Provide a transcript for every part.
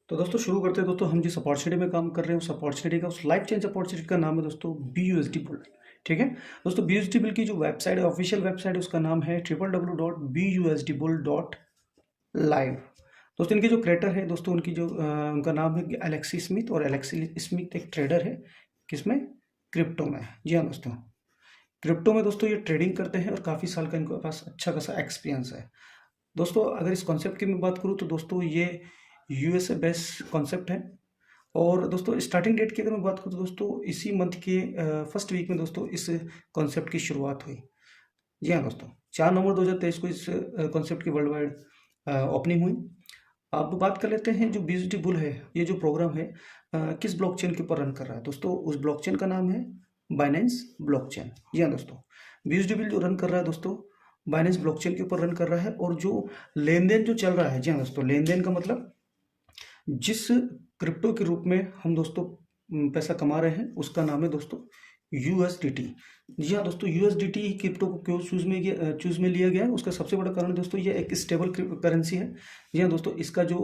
तो दोस्तों शुरू करते हैं। दोस्तों हम जिस अपॉर्चुनिटी में काम कर रहे हैं उस अपॉर्चुनिटी का उस लाइफ चेंज अपॉर्चुनिटी का नाम है दोस्तों BUSD बुल। ठीक है दोस्तों, BUSD बुल की जो वेबसाइट है, ऑफिशियल वेबसाइट है, उसका नाम है www.busdbull.live। दोस्तों इनके जो क्रिएटर है दोस्तों, उनका नाम है एलेक्सी स्मिथ, और एलेक्सी स्मिथ एक ट्रेडर है। किसमें? क्रिप्टो में। जी हाँ दोस्तों, क्रिप्टो में दोस्तों ये ट्रेडिंग करते हैं और काफ़ी साल का इनके पास अच्छा खासा एक्सपीरियंस है। दोस्तों अगर इस कॉन्सेप्ट की मैं बात करूँ तो दोस्तों ये यूएसए बेस्ड कॉन्सेप्ट है। और दोस्तों स्टार्टिंग डेट की अगर मैं बात करूँ तो दोस्तों इसी मंथ के फर्स्ट वीक में दोस्तों इस कॉन्सेप्ट की शुरुआत हुई। जी हाँ दोस्तों, 4 नवंबर 2023 को इस कॉन्सेप्ट की वर्ल्ड वाइड ओपनिंग हुई। अब बात कर लेते हैं जो BUSD बुल है, ये जो प्रोग्राम है किस ब्लॉकचेन के ऊपर रन कर रहा है। दोस्तों उस ब्लॉकचेन का नाम है बाइनेंस ब्लॉकचेन। जी हाँ दोस्तों, BUSD बुल जो रन कर रहा है दोस्तों बाइनेंस ब्लॉकचेन के ऊपर रन कर रहा है। और जो लेन देन जो चल रहा है, जी हाँ दोस्तों, लेन देन का मतलब जिस क्रिप्टो के रूप में हम दोस्तों पैसा कमा रहे हैं उसका नाम है दोस्तों USDT। जी हाँ दोस्तों, USDT क्रिप्टो को क्यों चूज में लिया गया है, उसका सबसे बड़ा कारण दोस्तों ये एक स्टेबल करेंसी है। जी हाँ दोस्तों, इसका जो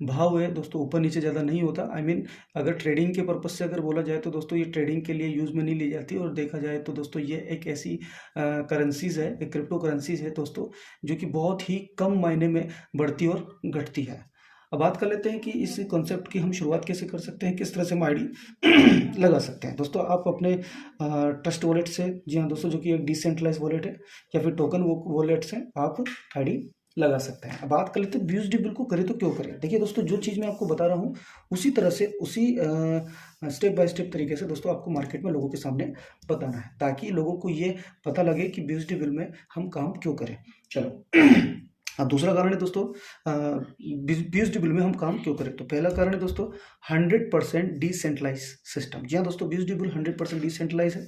भाव है दोस्तों ऊपर नीचे ज़्यादा नहीं होता। आई मीन अगर ट्रेडिंग के पर्पज से अगर बोला जाए तो दोस्तों ये ट्रेडिंग के लिए यूज़ में नहीं ली जाती। और देखा जाए तो दोस्तों ये एक ऐसी करेंसीज है, एक क्रिप्टो करेंसीज है दोस्तों, जो कि बहुत ही कम मायने में बढ़ती और घटती है। अब बात कर लेते हैं कि इस कॉन्सेप्ट की हम शुरुआत कैसे कर सकते हैं, किस तरह से हम आईडी लगा सकते हैं। दोस्तों आप अपने ट्रस्ट वॉलेट से, जी हाँ दोस्तों, जो कि एक डिसेंट्रलाइज वॉलेट है या फिर टोकन वॉलेट से आप आईडी लगा सकते हैं। अब बात कर लेते हैं BUSD बुल को करें तो क्यों करें। देखिए दोस्तों, जो चीज़ मैं आपको बता रहा हूँ उसी तरह से, उसी स्टेप बाय स्टेप तरीके से दोस्तों आपको मार्केट में लोगों के सामने बताना है, ताकि लोगों को ये पता लगे कि BUSD बुल में हम काम क्यों करें। चलो अब दूसरा कारण है दोस्तों BUSD बुल में हम काम क्यों करें। तो पहला कारण है दोस्तों 100% डिसेंट्रलाइज सिस्टम। जी हाँ दोस्तों, BUSD बुल 100% डिसेंट्रलाइज है।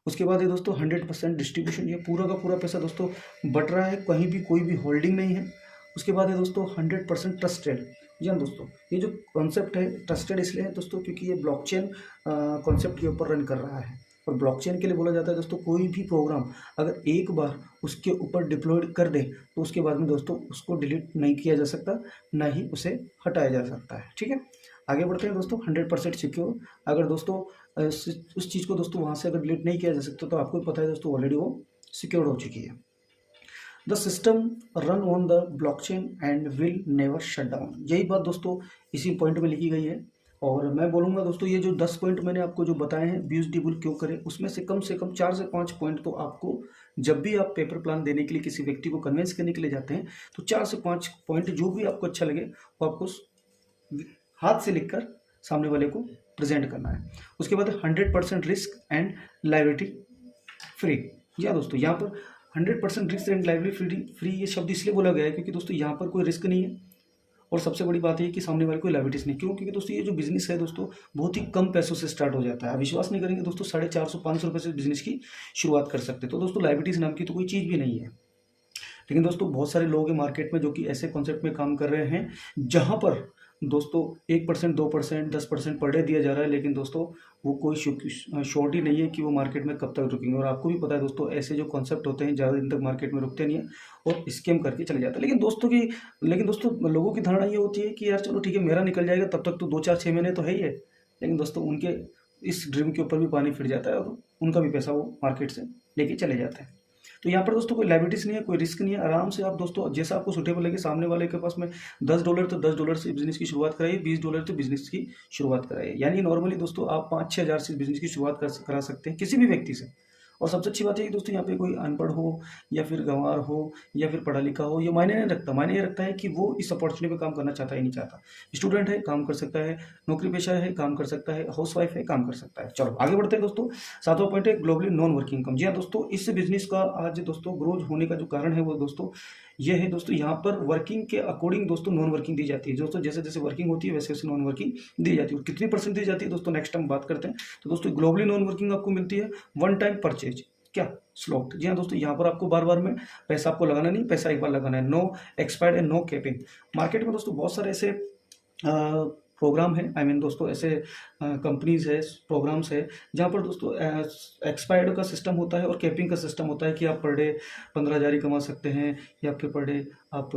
उसके बाद है दोस्तों 100% डिस्ट्रीब्यूशन, ये पूरा का पूरा पैसा दोस्तों बट रहा है, कहीं भी कोई भी होल्डिंग नहीं है। उसके बाद है दोस्तों 100% ट्रस्टेड। जी हाँ दोस्तों, ये जो कॉन्सेप्ट है ट्रस्टेड इसलिए है दोस्तों क्योंकि ये ब्लॉकचेन कॉन्सेप्ट के ऊपर रन कर रहा है। और ब्लॉकचेन के लिए बोला जाता है दोस्तों, कोई भी प्रोग्राम अगर एक बार उसके ऊपर डिप्लॉयड कर दे तो उसके बाद में दोस्तों उसको डिलीट नहीं किया जा सकता, ना ही उसे हटाया जा सकता है। ठीक है, आगे बढ़ते हैं दोस्तों। 100% सिक्योर। अगर दोस्तों उस चीज़ को दोस्तों वहाँ से अगर डिलीट नहीं किया जा सकता तो आपको पता है दोस्तों ऑलरेडी वो सिक्योर हो चुकी है। The system run on the blockchain and will never shut down. यही बात दोस्तों इसी पॉइंट में लिखी गई है। और मैं बोलूँगा दोस्तों, ये जो 10 पॉइंट मैंने आपको जो बताए हैं BUSD बुल क्यों करें, उसमें से कम 4 से 5 पॉइंट तो आपको, जब भी आप पेपर प्लान देने के लिए किसी व्यक्ति को कन्विंस करने के लिए जाते हैं तो 4 से 5 पॉइंट जो भी आपको अच्छा लगे वो आपको हाथ से लिखकर सामने वाले को प्रेजेंट करना है। उसके बाद 100% रिस्क एंड लायबिलिटी फ्री। या दोस्तों यहाँ पर 100% रिस्क एंड लायबिलिटी फ्री ये शब्द इसलिए बोला गया है क्योंकि दोस्तों यहाँ पर कोई रिस्क नहीं है, और सबसे बड़ी बात है कि सामने वाले कोई लायबिलिटीज नहीं। क्यों? क्योंकि दोस्तों ये जो बिजनेस है दोस्तों बहुत ही कम पैसों से स्टार्ट हो जाता है। विश्वास नहीं करेंगे दोस्तों, 450-500 रुपये से बिजनेस की शुरुआत कर सकते हैं। तो दोस्तों लायबिलिटीज नाम की तो कोई चीज़ भी नहीं है। लेकिन दोस्तों बहुत सारे लोग हैं मार्केट में जो कि ऐसे कॉन्सेप्ट में काम कर रहे हैं जहां पर दोस्तों 1%, 2%, 10% पर डे दिया जा रहा है, लेकिन दोस्तों वो कोई श्योरिटी नहीं है कि वो मार्केट में कब तक रुकेंगे। और आपको भी पता है दोस्तों ऐसे जो कॉन्सेप्ट होते हैं ज़्यादा दिन तक मार्केट में रुकते नहीं है और स्कैम करके चले जाते हैं। लेकिन दोस्तों लोगों की धारणा ये होती है कि यार चलो ठीक है मेरा निकल जाएगा, तब तक तो 2, 4, 6 महीने तो है ही है। लेकिन दोस्तों उनके इस ड्रीम के ऊपर भी पानी फिर जाता है और उनका भी पैसा वो मार्केट से लेके चले जाते हैं। तो यहाँ पर दोस्तों कोई लायबिलिटीज नहीं है, कोई रिस्क नहीं है। आराम से आप दोस्तों जैसा आपको सुटेबल लगे, सामने वाले के पास में $10 तो $10 से बिजनेस की शुरुआत कराइए, $20 तो बिजनेस की शुरुआत कराइए। यानी नॉर्मली दोस्तों आप 5-6 हज़ार से बिजनेस की शुरुआत करा सकते हैं किसी भी व्यक्ति से। और सबसे अच्छी बात है कि दोस्तों यहाँ पे कोई अनपढ़ हो या फिर गंवार हो या फिर पढ़ा लिखा हो, ये मायने नहीं रखता। मायने ये रखता है कि वो इस अपॉर्चुनिटी पे काम करना चाहता है नहीं चाहता। स्टूडेंट है काम कर सकता है, नौकरी पेशा है काम कर सकता है, हाउस वाइफ है काम कर सकता है। चलो आगे बढ़ते हैं दोस्तों। 7वां पॉइंट है ग्लोबली नॉन वर्किंग इनकम। जी हाँ दोस्तों, इस बिजनेस का आज दोस्तों ग्रोथ होने का जो कारण है वो दोस्तों ये है दोस्तों, यहाँ पर वर्किंग के अकॉर्डिंग दोस्तों नॉन वर्किंग दी जाती है। दोस्तों जैसे जैसे वर्किंग होती है वैसे वैसे नॉन वर्किंग दी जाती है। और कितनी % दी जाती है दोस्तों नेक्स्ट टाइम बात करते हैं। तो दोस्तों ग्लोबली नॉन वर्किंग आपको मिलती है 1 टाइम परचेज। क्या? स्लॉट। जी हाँ दोस्तों, यहाँ पर आपको बार बार में पैसा आपको लगाना नहीं, पैसा एक बार लगाना है। No expired and no capping. Market में दोस्तों बहुत सारे ऐसे प्रोग्राम है, आई मीन दोस्तों ऐसे कंपनीज है, प्रोग्राम्स है जहाँ पर दोस्तों एक्सपायर्ड का सिस्टम होता है और कैपिंग का सिस्टम होता है कि आप पर डे 15,000 ही कमा सकते हैं, या फिर पर डे आप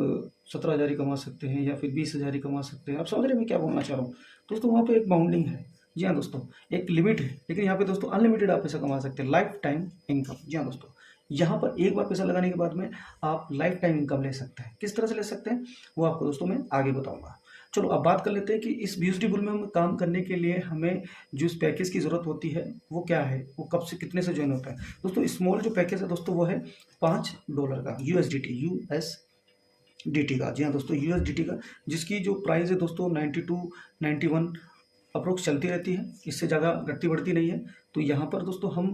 17,000 ही कमा सकते हैं, या फिर 20,000 ही कमा सकते हैं। आप समझ रहे हैं मैं क्या बोलना चाह रहा हूँ दोस्तों? वहाँ पे एक बाउंडिंग है, जी हाँ दोस्तों, एक लिमिट है, लेकिन यहाँ पे दोस्तों अनलिमिटेड आप पैसा कमा सकते हैं, लाइफ टाइम इनकम। जी हाँ दोस्तों, यहाँ पर एक बार पैसा लगाने के बाद में आप लाइफ टाइम इनकम ले सकते हैं। किस तरह से ले सकते हैं वो आपको दोस्तों मैं आगे बताऊंगा। चलो अब बात कर लेते हैं कि इस BUSD बुल में हम काम करने के लिए हमें जो इस पैकेज की ज़रूरत होती है वो क्या है, वो कब से कितने से ज्वाइन होता है। दोस्तों स्मॉल जो पैकेज है दोस्तों वो है $5 का, USDT का। जी हाँ दोस्तों, USDT का, जिसकी जो प्राइस है दोस्तों 92 91 अप्रोक्स चलती रहती है, इससे ज़्यादा घटती बढ़ती नहीं है। तो यहाँ पर दोस्तों हम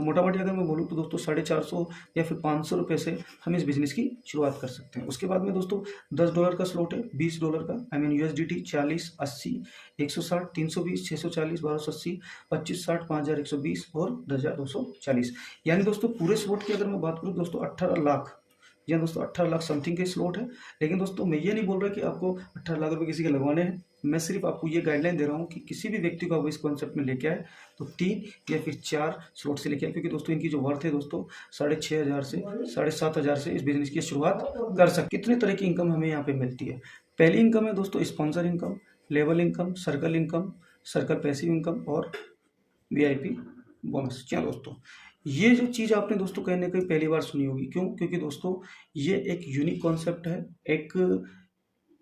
मोटा मोटी अगर मैं बोलूँ तो दोस्तों 450 या फिर 500 रुपये से हम इस बिज़नेस की शुरुआत कर सकते हैं। उसके बाद में दोस्तों $10 का स्लॉट है, $20 का, आई मीन USDT 40 80 160 320 640 1280 25 60 5120 और 10,240। यानी दोस्तों पूरे स्लॉट की अगर मैं बात करूँ दोस्तों 18 लाख, या दोस्तों 18 लाख समथिंग के स्लॉट है। लेकिन दोस्तों मैं ये नहीं बोल रहा कि आपको 18 लाख रुपए किसी के लगवाने हैं, मैं सिर्फ आपको ये गाइडलाइन दे रहा हूँ कि किसी भी व्यक्ति को आप इस कॉन्सेप्ट में लेके आए तो 3 या फिर 4 स्लॉट से लेके आए, क्योंकि दोस्तों इनकी जो वर्थ है दोस्तों 6,500 से 7,500 से इस बिजनेस की शुरुआत कर सकते। कितने तरह की इनकम हमें यहाँ पे मिलती है। पहली इनकम है दोस्तों sponsor income, level income, circle passive income और VIP बोनस। क्या दोस्तों, ये जो चीज़ आपने दोस्तों कहीं ना कहीं पहली बार सुनी होगी। क्यों? क्योंकि दोस्तों ये एक यूनिक कॉन्सेप्ट है, एक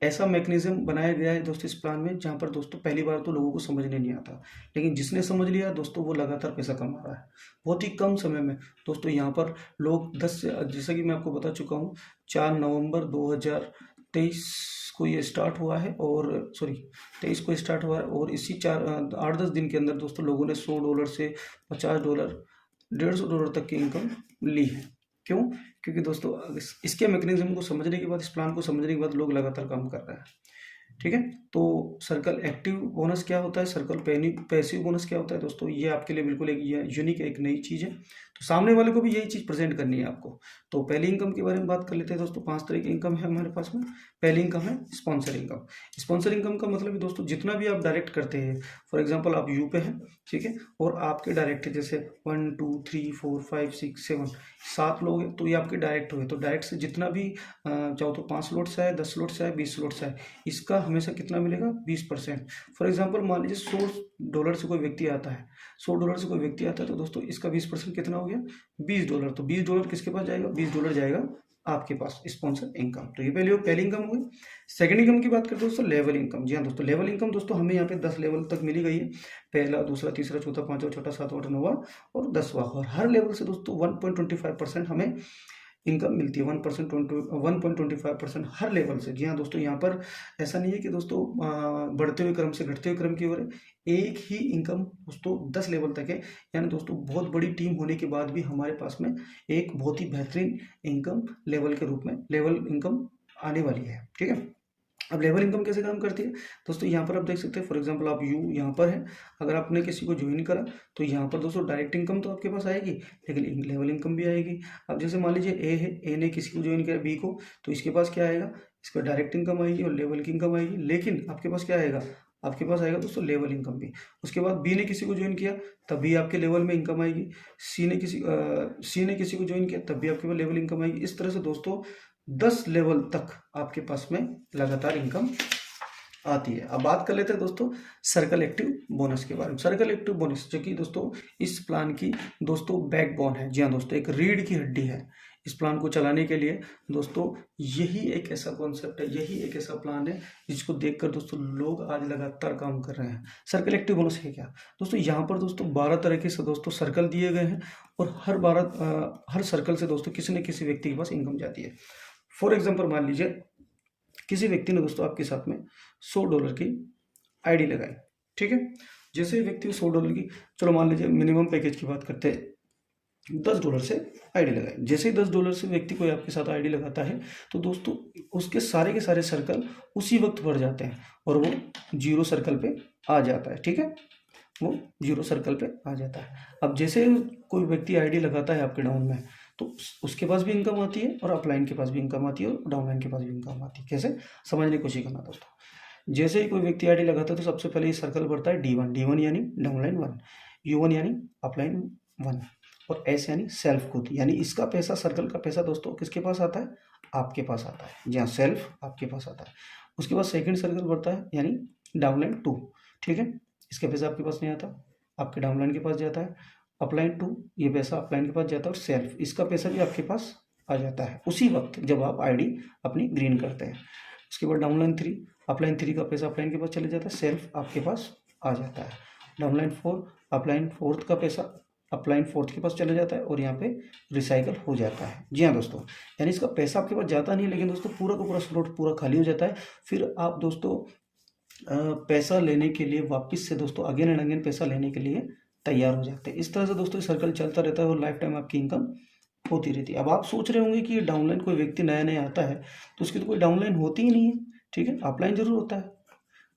ऐसा मैकेनिज्म बनाया गया है दोस्तों इस प्लान में जहाँ पर दोस्तों पहली बार तो लोगों को समझने नहीं आता, लेकिन जिसने समझ लिया दोस्तों वो लगातार पैसा कमा रहा है बहुत ही कम समय में। दोस्तों यहाँ पर लोग 10 से, जैसा कि मैं आपको बता चुका हूँ, 4 नवंबर 2023 को ये स्टार्ट हुआ है, और 23 को स्टार्ट हुआ है, और इसी 8-10 दिन के अंदर दोस्तों लोगों ने $100 से $50 $150 तक की इनकम ली है। क्यों? क्योंकि दोस्तों इसके मैकेनिज्म को समझने के बाद, इस प्लान को समझने के बाद लोग लगातार काम कर रहे हैं। ठीक है, तो सर्कल एक्टिव बोनस क्या होता है, सर्कल पैसिव बोनस क्या होता है दोस्तों, ये आपके लिए बिल्कुल एक यूनिक एक नई चीज़ है। तो सामने वाले को भी यही चीज़ प्रेजेंट करनी है आपको। तो पहली इनकम के बारे में बात कर लेते हैं दोस्तों। 5 तरह की इनकम है हमारे पास में। पहली इनकम है स्पॉन्सर इनकम। स्पॉन्सर इनकम का मतलब दोस्तों जितना भी आप डायरेक्ट करते हैं, फॉर एग्जाम्पल आप यू पे हैं, ठीक है, और आपके डायरेक्ट है जैसे 1 2 3 4 5 6 7 7 लोग हैं, तो ये आपके डायरेक्ट हुए। तो डायरेक्ट से जितना भी चाहो तो 5 स्लॉट से आए, 10 स्लॉट से आए, 20 स्लॉट से आए, इसका हमेशा कितना मिलेगा, 20%। फॉर एग्जाम्पल मान लीजिए $100 से कोई व्यक्ति आता है, $100 से कोई व्यक्ति आता है, तो दोस्तों इसका 20% कितना हो गया, $20। तो $20 किसके पास जाएगा, $20 जाएगा आपके पास स्पॉन्सर इनकम। तो ये पहली इनकम हो गई। सेकंड इनकम की बात करते हैं दोस्तों, लेवल इनकम। जी हाँ दोस्तों, लेवल इनकम दोस्तों हमें यहाँ पे 10 लेवल तक मिली गई है। पहला, दूसरा, तीसरा, चौथा, पांचवा, छठा, सातवां, आठवां, नौवां और 10वां, और हर लेवल से दोस्तों 1.25% हमें इनकम मिलती है। 1.25% हर लेवल से। जी हाँ दोस्तों, यहाँ पर ऐसा नहीं है कि दोस्तों बढ़ते हुए क्रम से घटते हुए क्रम की ओर है, एक ही इनकम दोस्तों 10 लेवल तक है। यानी दोस्तों बहुत बड़ी टीम होने के बाद भी हमारे पास में एक बहुत ही बेहतरीन इनकम लेवल के रूप में लेवल इनकम आने वाली है। ठीक है, अब लेवल इनकम कैसे काम करती है दोस्तों, यहाँ पर आप देख सकते हैं। फॉर एग्जांपल आप यू यहाँ पर है, अगर आपने किसी को ज्वाइन करा तो यहाँ पर दोस्तों डायरेक्ट इनकम तो आपके पास आएगी, लेकिन लेवल इनकम भी आएगी। अब जैसे मान लीजिए ए है, ए ने किसी को ज्वाइन किया बी को, तो इसके पास क्या आएगा, इसका डायरेक्ट इनकम आएगी और लेवल की इनकम आएगी। लेकिन आपके पास क्या आएगा, आपके पास आएगा दोस्तों लेवल इनकम भी। उसके बाद बी ने किसी को ज्वाइन किया तब भी आपके लेवल में इनकम आएगी। सी ने किसी को ज्वाइन किया तब भी आपके पास लेवल इनकम आएगी। इस तरह से दोस्तों 10 लेवल तक आपके पास में लगातार इनकम आती है। अब बात कर लेते हैं दोस्तों सर्कल एक्टिव बोनस के बारे में। सर्कल एक्टिव बोनस जो कि दोस्तों इस प्लान की दोस्तों बैकबोन है। जी हाँ दोस्तों, एक रीढ़ की हड्डी है इस प्लान को चलाने के लिए। दोस्तों यही एक ऐसा कॉन्सेप्ट है, यही एक ऐसा प्लान है जिसको देखकर दोस्तों लोग आज लगातार काम कर रहे हैं। सर्कल एक्टिव बोनस है क्या दोस्तों, यहाँ पर दोस्तों 12 तरह के दोस्तों सर्कल दिए गए हैं, और हर सर्कल से दोस्तों किसी न किसी व्यक्ति के पास इनकम जाती है। फॉर एग्जाम्पल मान लीजिए किसी व्यक्ति ने दोस्तों आपके साथ में $100 की आईडी लगाई। ठीक है, जैसे व्यक्ति $100 की, चलो मान लीजिए मिनिमम पैकेज की बात करते हैं, $10 से आईडी लगाई। जैसे ही $10 से व्यक्ति कोई आपके साथ आईडी लगाता है तो दोस्तों उसके सारे के सारे सर्कल उसी वक्त भर जाते हैं और वो 0 सर्कल पे आ जाता है। ठीक है, वो 0 सर्कल पे आ जाता है। अब जैसे कोई व्यक्ति आईडी लगाता है आपके डाउन में, तो उसके पास भी इनकम आती है और अपलाइन के पास भी इनकम आती है और डाउनलाइन के पास भी इनकम आती है। कैसे, समझने की कोशिश करना दोस्तों। जैसे ही कोई व्यक्ति आईडी लगाता है तो सबसे पहले ये सर्कल बढ़ता है D1 यानी डाउनलाइन 1, U1 यानी अपलाइन 1 और S यानी सेल्फ खुद, यानी इसका पैसा, सर्कल का पैसा दोस्तों किसके पास आता है, आपके पास आता है। जी हाँ, सेल्फ आपके पास आता है। उसके बाद सेकंड सर्कल बढ़ता है यानी डाउनलाइन 2, ठीक है, इसका पैसा आपके पास नहीं आता, आपके डाउनलाइन के पास जाता है। अपलाइन 2, ये पैसा अपलाइन के पास जाता है और सेल्फ, इसका पैसा भी आपके पास आ जाता है उसी वक्त जब आप आईडी अपनी ग्रीन करते हैं। उसके बाद डाउनलाइन 3, अपलाइन 3 का पैसा अपलाइन के पास चले जाता है, सेल्फ आपके पास आ जाता है। डाउनलाइन 4, अपलाइन 4 का पैसा अपलाइन 4 के पास चला जाता है और यहाँ पे रिसाइकल हो जाता है। जी हाँ दोस्तों, यानी इसका पैसा आपके पास जाता नहीं, लेकिन दोस्तों पूरा का पूरा स्लॉट पूरा खाली हो जाता है। फिर आप दोस्तों पैसा लेने के लिए वापस से दोस्तों अगेन एंड अगेन पैसा लेने के लिए तैयार हो जाते हैं। इस तरह से दोस्तों सर्कल चलता रहता है और लाइफ टाइम आपकी इनकम होती रहती है। अब आप सोच रहे होंगे कि डाउनलाइन कोई व्यक्ति नया नया आता है तो उसकी तो कोई डाउनलाइन होती ही नहीं है, ठीक है, अपलाइन जरूर होता है।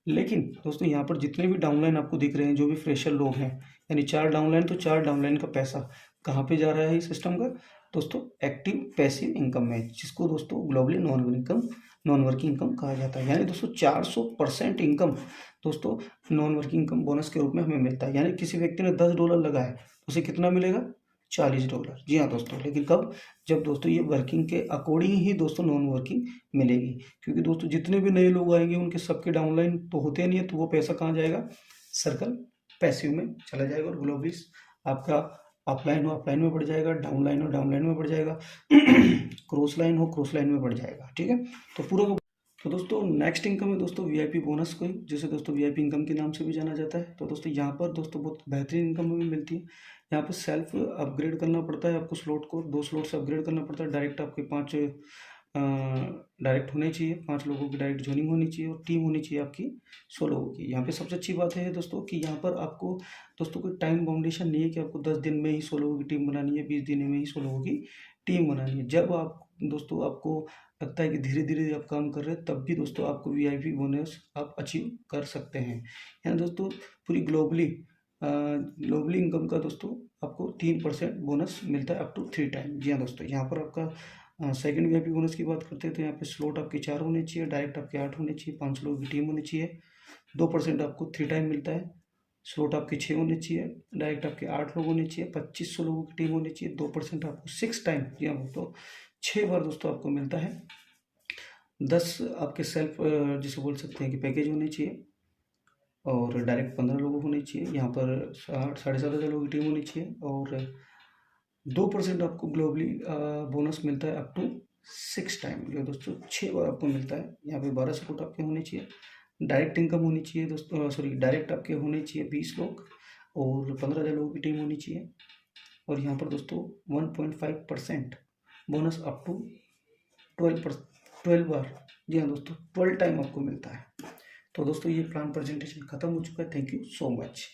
लेकिन दोस्तों यहाँ पर जितने भी डाउनलाइन आपको दिख रहे हैं, जो भी फ्रेशर लोग हैं, यानी 4 डाउनलाइन, तो 4 डाउनलाइन का पैसा कहाँ पे जा रहा है इस सिस्टम का दोस्तों, एक्टिव पैसिव इनकम में, जिसको दोस्तों ग्लोबली नॉन वर्किंग इनकम कहा जाता है। यानी दोस्तों 400% इनकम दोस्तों नॉन वर्किंग इनकम बोनस के रूप में हमें मिलता है। यानी किसी व्यक्ति ने $10 लगाए, उसे कितना मिलेगा, $40। जी हाँ दोस्तों, लेकिन कब, जब दोस्तों ये वर्किंग के अकॉर्डिंग ही दोस्तों नॉन वर्किंग मिलेगी। क्योंकि दोस्तों जितने भी नए लोग आएंगे उनके सबके डाउनलाइन तो होते नहीं है, तो वो पैसा कहाँ जाएगा, सर्कल पैसिव में चला जाएगा और ग्लोबली आपका अपलाइन हो अपलाइन में बढ़ जाएगा, डाउनलाइन हो डाउनलाइन में बढ़ जाएगा, क्रॉस लाइन हो क्रॉस लाइन में बढ़ जाएगा, ठीक है। तो पूरा तो दोस्तों नेक्स्ट इनकम है दोस्तों वीआईपी बोनस को, जिसे दोस्तों वीआईपी इनकम के नाम से भी जाना जाता है। तो दोस्तों यहाँ पर दोस्तों बहुत बेहतरीन इनकम भी मिलती है। यहाँ पर सेल्फ अपग्रेड करना पड़ता है आपको, स्लॉट को 2 स्लॉट से अपग्रेड करना पड़ता है। डायरेक्ट आपके 5 डायरेक्ट होने चाहिए, 5 लोगों की डायरेक्ट ज्वाइनिंग होनी चाहिए और टीम होनी चाहिए आपकी 100 लोगों की। यहाँ पे सबसे अच्छी बात है दोस्तों कि यहाँ पर आपको दोस्तों कोई टाइम बाउंडेशन नहीं है कि आपको 10 दिन में ही 100 लोगों की टीम बनानी है, 20 दिन में ही 100 लोगों की टीम बनानी है। जब आप दोस्तों आपको लगता है कि धीरे धीरे आप काम कर रहे हैं, तब भी दोस्तों आपको वीआईपी बोनस आप अचीव कर सकते हैं। यानी दोस्तों पूरी ग्लोबली इनकम का दोस्तों आपको 3% बोनस मिलता है अप टू 3 टाइम। जी हाँ दोस्तों, यहाँ पर आपका सेकंड वीआईपी बोनस की बात करते हैं तो यहाँ पे स्लॉट आपके 4 होने चाहिए, डायरेक्ट आपके 8 होने चाहिए, 5 लोगों की टीम होनी चाहिए, 2% आपको 3 टाइम मिलता है। स्लॉट आपके 6 होने चाहिए, डायरेक्ट आपके 8 लोग होने चाहिए, 2500 लोगों की टीम होनी चाहिए, 2% आपको 6 टाइम, जी हाँ दोस्तों 6 बार दोस्तों आपको मिलता है। 10 आपके सेल्फ जिसे बोल सकते हैं कि पैकेज होने चाहिए और डायरेक्ट 15 लोग होने चाहिए। यहाँ पर 7,500 लोगों की टीम होनी चाहिए और 2% आपको ग्लोबली बोनस मिलता है अप टू 6 टाइम, जो दोस्तों 6 बार आपको मिलता है। यहाँ पे 12 सपोर्ट आपके होने चाहिए, डायरेक्ट इनकम होनी चाहिए दोस्तों, सॉरी डायरेक्ट आपके होने चाहिए 20 लोग और 15,000 लोगों की टीम होनी चाहिए। और यहाँ पर दोस्तों 1.5% बोनस अप टू 12 बार, जी हाँ दोस्तों 12 टाइम आपको मिलता है। तो दोस्तों ये प्लान प्रेजेंटेशन खत्म हो चुका है। Thank you so much.